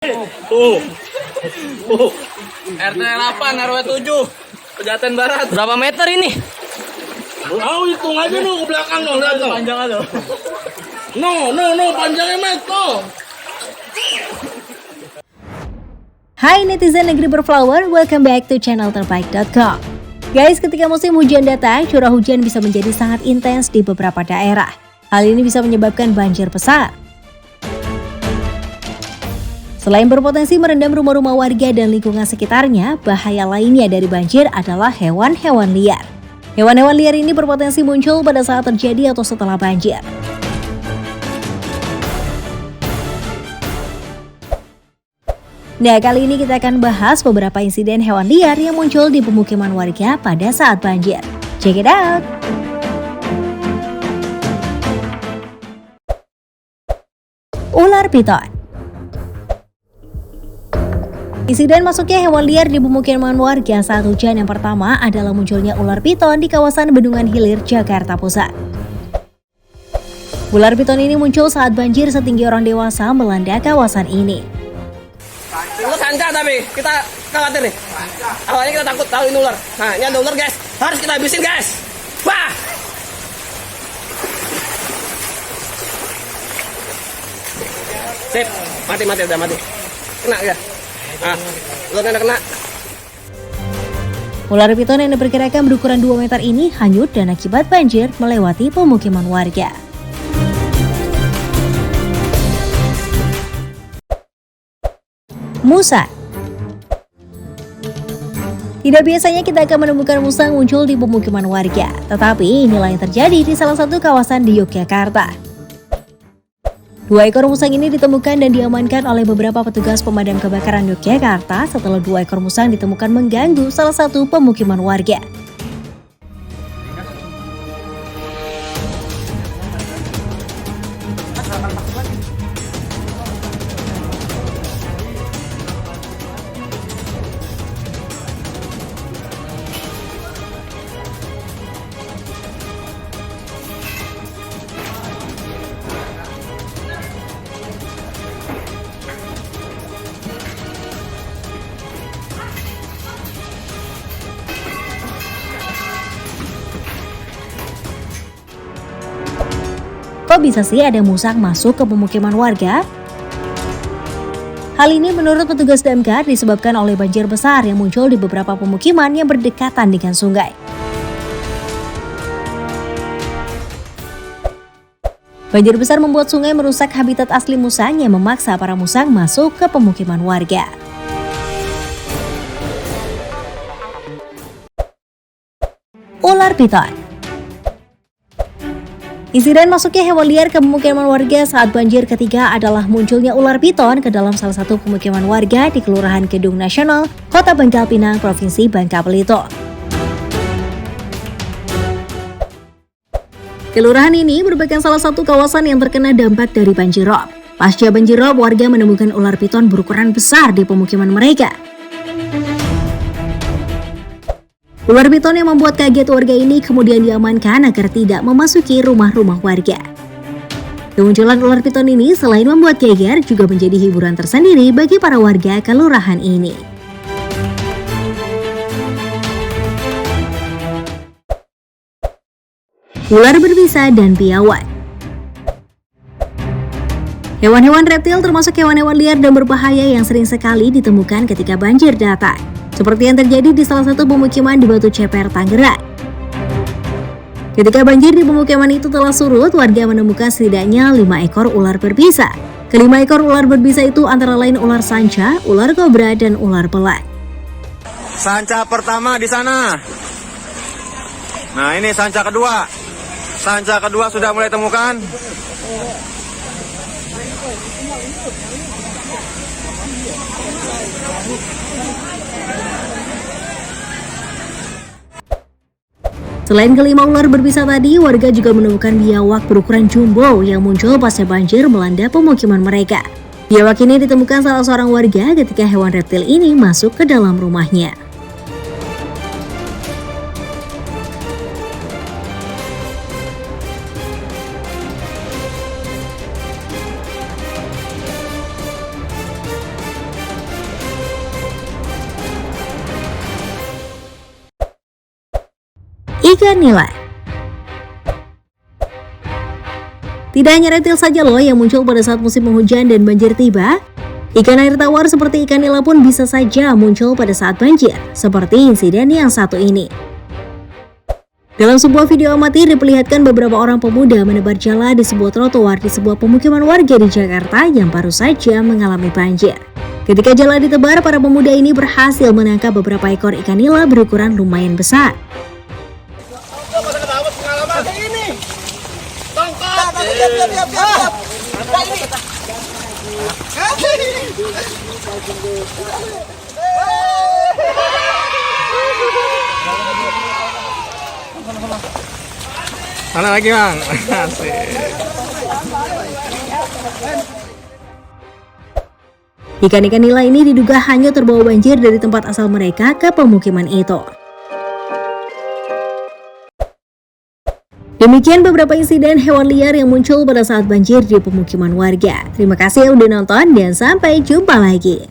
Tuh. Tuh. RT 8 RW 7 Pejaten Barat. Berapa meter ini? Tahu hitung aja no ke belakang no, lihat no. Panjangnya loh. No, panjangnya meter. Hai netizen negeri berflower, welcome back to channel terbaik.com. Guys, ketika musim hujan datang, curah hujan bisa menjadi sangat intens di beberapa daerah. Hal ini bisa menyebabkan banjir besar. Selain berpotensi merendam rumah-rumah warga dan lingkungan sekitarnya, bahaya lainnya dari banjir adalah hewan-hewan liar. Hewan-hewan liar ini berpotensi muncul pada saat terjadi atau setelah banjir. Nah, kali ini kita akan bahas beberapa insiden hewan liar yang muncul di pemukiman warga pada saat banjir. Check it out! Ular piton. Insiden masuknya hewan liar di pemukiman warga saat hujan yang pertama adalah munculnya ular piton di kawasan Bendungan Hilir, Jakarta Pusat. Ular piton ini muncul saat banjir setinggi orang dewasa melanda kawasan ini. Itu sanca tapi kita khawatir nih. Awalnya kita takut tahu ini ular. Nah, ini ada ular guys. Harus kita habisin guys. Wah! Sip, mati udah mati. Kena ya. Ah, ularnya udah kena. Ular piton yang diperkirakan berukuran 2 meter ini hanyut dan akibat banjir melewati pemukiman warga. Musang. Tidak biasanya kita akan menemukan musang muncul di pemukiman warga, tetapi inilah yang terjadi di salah satu kawasan di Yogyakarta. 2 ekor musang ini ditemukan dan diamankan oleh beberapa petugas pemadam kebakaran Yogyakarta setelah 2 ekor musang ditemukan mengganggu salah satu pemukiman warga. Kok bisa sih ada musang masuk ke pemukiman warga? Hal ini menurut petugas damkar disebabkan oleh banjir besar yang muncul di beberapa pemukiman yang berdekatan dengan sungai. Banjir besar membuat sungai merusak habitat asli musang yang memaksa para musang masuk ke pemukiman warga. Ular piton. Insiden masuknya hewan liar ke pemukiman warga saat banjir ketiga adalah munculnya ular piton ke dalam salah satu pemukiman warga di Kelurahan Gedung Nasional, Kota Bangka Pinang, Provinsi Bangka Belitung. Kelurahan ini merupakan salah satu kawasan yang terkena dampak dari banjir rob. Pasca banjir rob, warga menemukan ular piton berukuran besar di pemukiman mereka. Ular piton yang membuat kaget warga ini kemudian diamankan agar tidak memasuki rumah-rumah warga. Kemunculan ular piton ini selain membuat geger juga menjadi hiburan tersendiri bagi para warga kelurahan ini. Ular berbisa dan piawai. Hewan-hewan reptil termasuk hewan-hewan liar dan berbahaya yang sering sekali ditemukan ketika banjir datang. Seperti yang terjadi di salah satu pemukiman di Batu Ceper, Tangerang. Ketika banjir di pemukiman itu telah surut, warga menemukan setidaknya 5 ekor ular berbisa. Kelima ekor ular berbisa itu antara lain ular sanca, ular kobra, dan ular belang. Sanca pertama di sana. Nah, ini sanca kedua. Sanca kedua sudah mulai temukan. Selain kelima ular berbisa tadi, warga juga menemukan biawak berukuran jumbo yang muncul pasca banjir melanda pemukiman mereka. Biawak ini ditemukan salah seorang warga ketika hewan reptil ini masuk ke dalam rumahnya. ikan nila. Tidak hanya reptil saja loh yang muncul pada saat musim penghujan dan banjir tiba. Ikan air tawar seperti ikan nila pun bisa saja muncul pada saat banjir, seperti insiden yang satu ini. Dalam sebuah video amatir diperlihatkan beberapa orang pemuda menebar jala di sebuah trotoar di sebuah pemukiman warga di Jakarta yang baru saja mengalami banjir. Ketika jala ditebar, para pemuda ini berhasil menangkap beberapa ekor ikan nila berukuran lumayan besar. Mana lagi bang? Asik. Ikan-ikan nila ini diduga hanya terbawa banjir dari tempat asal mereka ke pemukiman itu. Demikian beberapa insiden hewan liar yang muncul pada saat banjir di pemukiman warga. Terima kasih udah nonton dan sampai jumpa lagi.